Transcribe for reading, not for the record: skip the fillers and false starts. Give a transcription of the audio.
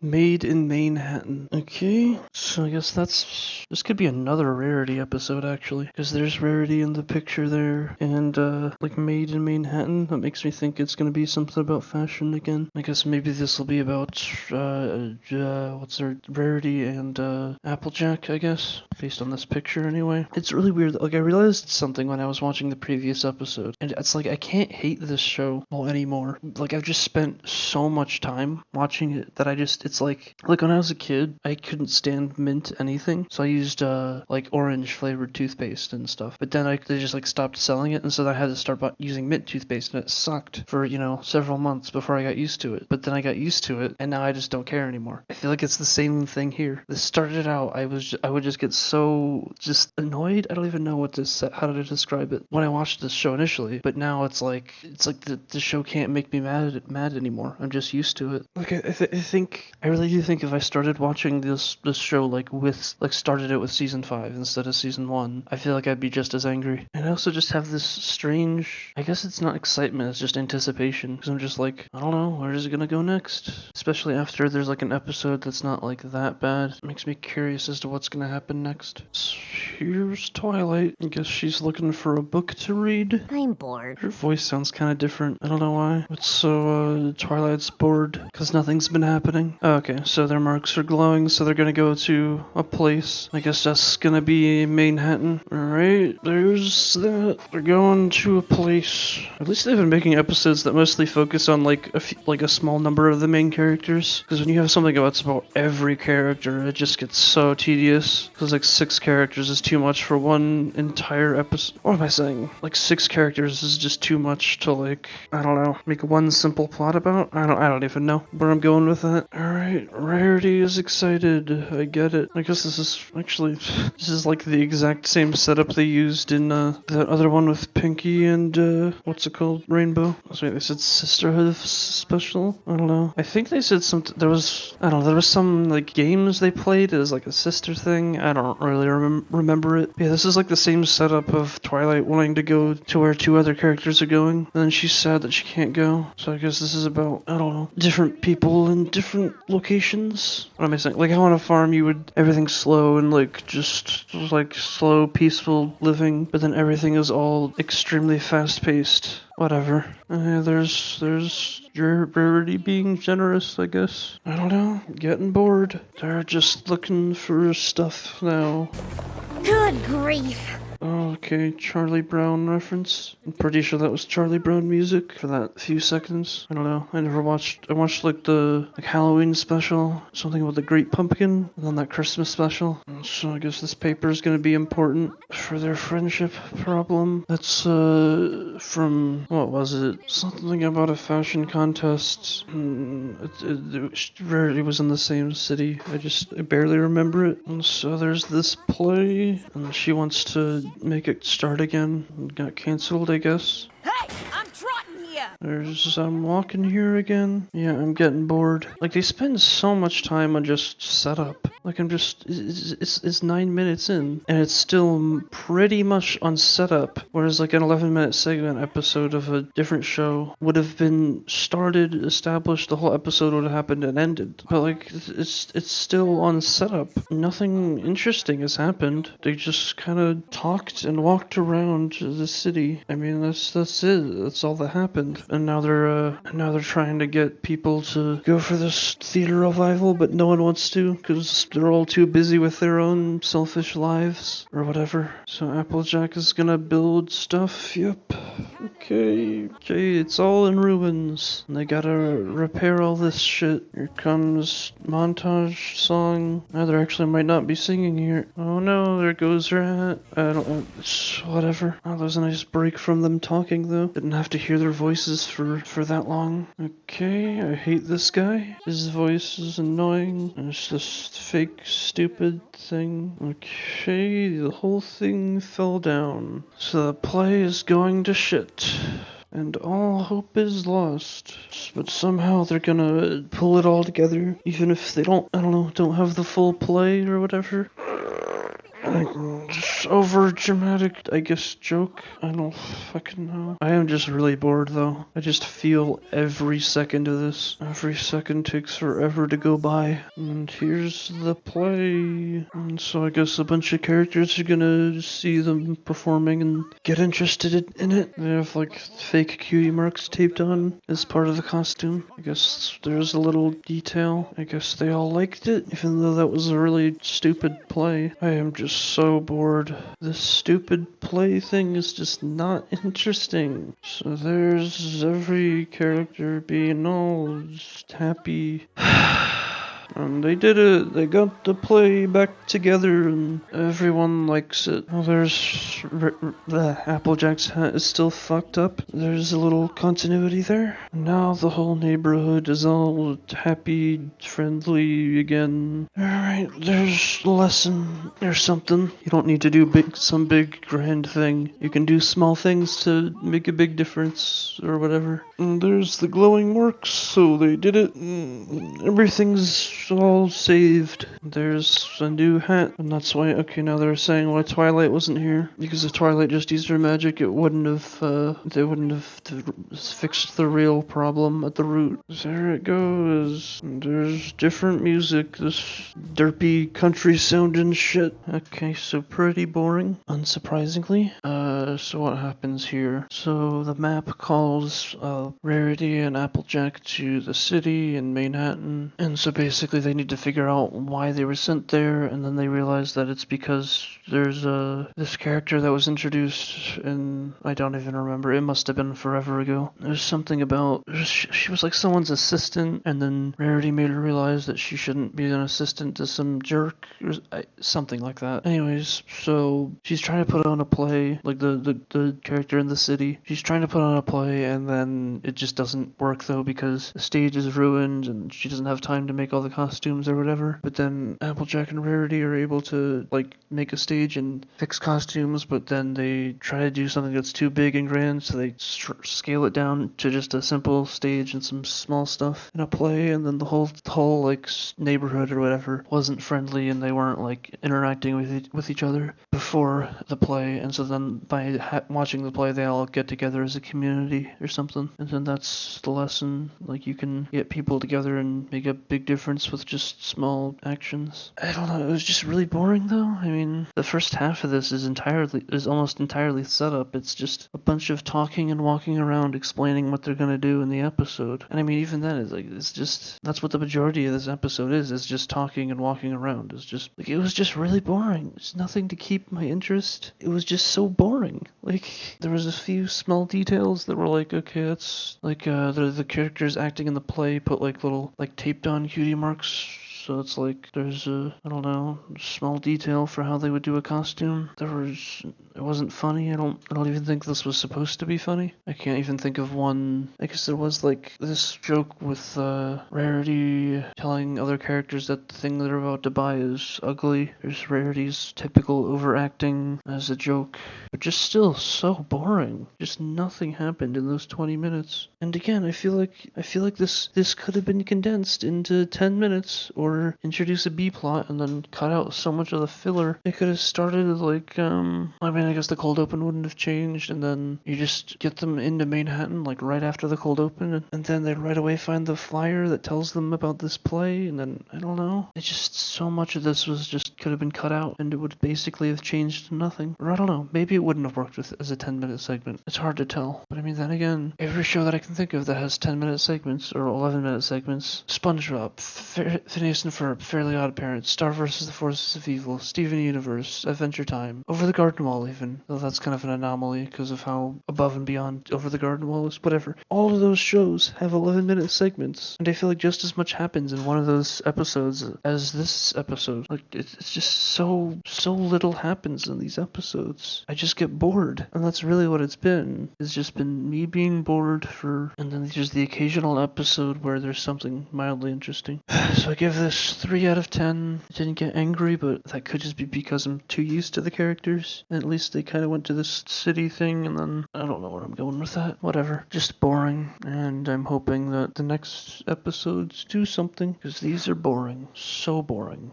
Made in Manehattan. Okay, so I guess this could be another Rarity episode actually, because there's Rarity in the picture there, and like Made in Manhattan. That makes me think it's gonna be something about fashion again. I guess maybe this will be about what's their Rarity and Applejack, I guess, based on this picture anyway. It's really weird. Like I realized something when I was watching the previous episode, and it's like I can't hate this show anymore. Like I've just spent so much time watching it that it's like when I was a kid, I couldn't stand mint anything, so I used like orange flavored toothpaste and stuff. But then they just like stopped selling it, and so I had to start using mint toothpaste, and it sucked for several months before I got used to it. But then I got used to it, and now I just don't care anymore. I feel like it's the same thing here. This started out, I would just get so just annoyed. I don't even know how to describe it when I watched this show initially. But now it's like the show can't make me mad anymore. I'm just used to it. Like I really do think if I started watching this show started it with season 5 instead of season 1, I feel like I'd be just as angry. And I also just have this strange, I guess it's not excitement, it's just anticipation, because I'm just like, I don't know, where is it gonna go next? Especially after there's like an episode that's not like that bad. It makes me curious as to what's gonna happen next. So here's Twilight. I guess she's looking for a book to read. I'm bored. Her voice sounds kind of different. I don't know why. But so, Twilight's bored because nothing's been happening. Oh, okay, so their marks are glowing, so they're gonna go to a place. I guess that's gonna be Manhattan. Alright, there's that. They're going to a place. At least they've been making episodes that mostly focus on like a small number of the main characters. Because when you have something that's about every character, it just gets so tedious. Because like 6 characters is too much for one entire episode. What am I saying? Like 6 characters is just too much to like, I don't know, make one simple plot about? I don't even know where I'm going with that. Alright, Rarity is excited. I get it. I guess this is like the exact same setup they used in that other one with Pinky and what's it called? Rainbow. Wait, they said Sisterhood special? I don't know. I think they said something, there was some like games they played as like a sister thing. I don't really remember it. Yeah, this is like the same setup of Twilight wanting to go to where 2 other characters are going, and then she's sad that she can't go. So I guess this is about, I don't know, different people in different locations. What am I saying? Like how on a farm everything's slow and like just like slow, peaceful living, but then everything is all extremely fast paced. Whatever. There's your Rarity being generous, I guess. I don't know. Getting bored. They're just looking for stuff now. Good grief. Okay, Charlie Brown reference. I'm pretty sure that was Charlie Brown music for that few seconds. I don't know. I watched like the Halloween special, something about the Great Pumpkin, and then that Christmas special. And so I guess this paper is going to be important for their friendship problem. That's from, what was it? Something about a fashion contest. Rarity was in the same city. I barely remember it. And so there's this play, and she wants to make it start again. It got canceled, I guess. Hey, I'm trotting here. I'm walking here again. Yeah, I'm getting bored. Like, they spend so much time on just setup. Like, it's 9 minutes in, and it's still pretty much on setup. Whereas, like, an 11-minute segment episode of a different show would have been started, established, the whole episode would have happened and ended. But, like, it's still on setup. Nothing interesting has happened. They just kind of talked and walked around the city. I mean, that's it. That's all that happened. And now they're trying to get people to go for this theater revival, but no one wants to because they're all too busy with their own selfish lives or whatever. So Applejack is gonna build stuff. Yep. Okay, it's all in ruins. And they gotta repair all this shit. Here comes montage song. Now there actually might not be singing here. Oh no, there goes her hat. I don't know. Whatever. Oh, that was a nice break from them talking though. Didn't have to hear their voices for that long. Okay, I hate this guy. His voice is annoying. It's just fake, stupid thing. Okay, the whole thing fell down. So the play is going to shit. And all hope is lost. But somehow they're gonna pull it all together, even if they don't have the full play or whatever. Just over dramatic, I guess, joke. I don't fucking know. I am just really bored though. I just feel every second of this. Every second takes forever to go by. And here's the play. And so I guess a bunch of characters are gonna see them performing and get interested in it. They have like fake cutie marks taped on as part of the costume. I guess there's a little detail. I guess they all liked it, even though that was a really stupid play. I am just so bored. This stupid play thing is just not interesting. So there's every character being all just happy. And they did it. They got the play back together, and everyone likes it. Oh, the Applejack's hat is still fucked up. There's a little continuity there. Now the whole neighborhood is all happy, friendly again. Alright, there's a lesson or something. You don't need to do some big grand thing. You can do small things to make a big difference or whatever. And there's the glowing marks, so they did it. Everything's all saved. There's a new hat, and that's why. Okay, now they're saying why Twilight wasn't here, because if Twilight just used her magic, it wouldn't have. They wouldn't have fixed the real problem at the root. There it goes. There's different music. This derpy country sounding shit. Okay, so pretty boring, unsurprisingly. So what happens here? So the map calls Rarity and Applejack to the city in Manehattan, and so basically they need to figure out why they were sent there, and then they realize that it's because there's this character that was introduced, and I don't even remember. It must have been forever ago. There's something about she was like someone's assistant, and then Rarity made her realize that she shouldn't be an assistant to some jerk or something like that. Anyways, so she's trying to put on a play, like the character in the city. She's trying to put on a play, and then it just doesn't work though, because the stage is ruined and she doesn't have time to make all the costumes or whatever. But then Applejack and Rarity are able to like make a stage and fix costumes, but then they try to do something that's too big and grand, so they scale it down to just a simple stage and some small stuff in a play, and then the whole like neighborhood or whatever wasn't friendly, and they weren't like interacting with each other before the play, and so then by watching the play they all get together as a community or something, and then that's the lesson. Like, you can get people together and make a big difference with just small actions. I don't know, it was just really boring though. I mean, the first half of this is almost entirely set up. It's just a bunch of talking and walking around explaining what they're gonna do in the episode. And I mean, even then, it's just that's what the majority of this episode is just talking and walking around. It's just like, it was just really boring. There's nothing to keep my interest. It was just so boring. Like, there was a few small details that were like, okay, that's like the characters acting in the play put like little like taped on cutie marks. So it's like there's a, I don't know, small detail for how they would do a costume. It wasn't funny. I don't even think this was supposed to be funny. I can't even think of one. I guess there was like this joke with Rarity telling other characters that the thing they're about to buy is ugly. There's Rarity's typical overacting as a joke, but just still so boring. Just nothing happened in those 20 minutes. And again, I feel like this could have been condensed into 10 minutes, or introduce a B plot and then cut out so much of the filler. It could have started like, I guess the cold open wouldn't have changed, and then you just get them into Manhattan like right after the cold open, and then they right away find the flyer that tells them about this play, and then, I don't know. It's just so much of this was just could have been cut out, and it would basically have changed to nothing. Or I don't know, maybe it wouldn't have worked as a 10-minute segment. It's hard to tell. But I mean, then again, every show that I can think of that has 10-minute segments or 11-minute segments: SpongeBob, Phineas and Ferb, Fairly Odd Parents, Star vs. the Forces of Evil, Steven Universe, Adventure Time, Over the Garden Wall even, though that's kind of an anomaly because of how above and beyond Over the Garden Wall is. Whatever. All of those shows have 11-minute segments, and I feel like just as much happens in one of those episodes as this episode. Like, it's just so little happens in these episodes. I just get bored, and that's really what it's been. It's just been me being bored and then there's the occasional episode where there's something mildly interesting. So I give this 3 out of 10. I didn't get angry, but that could just be because I'm too used to the characters. And at least they kind of went to this city thing, and then I don't know where I'm going with that. Whatever. Just boring. And I'm hoping that the next episodes do something, because these are boring. So boring.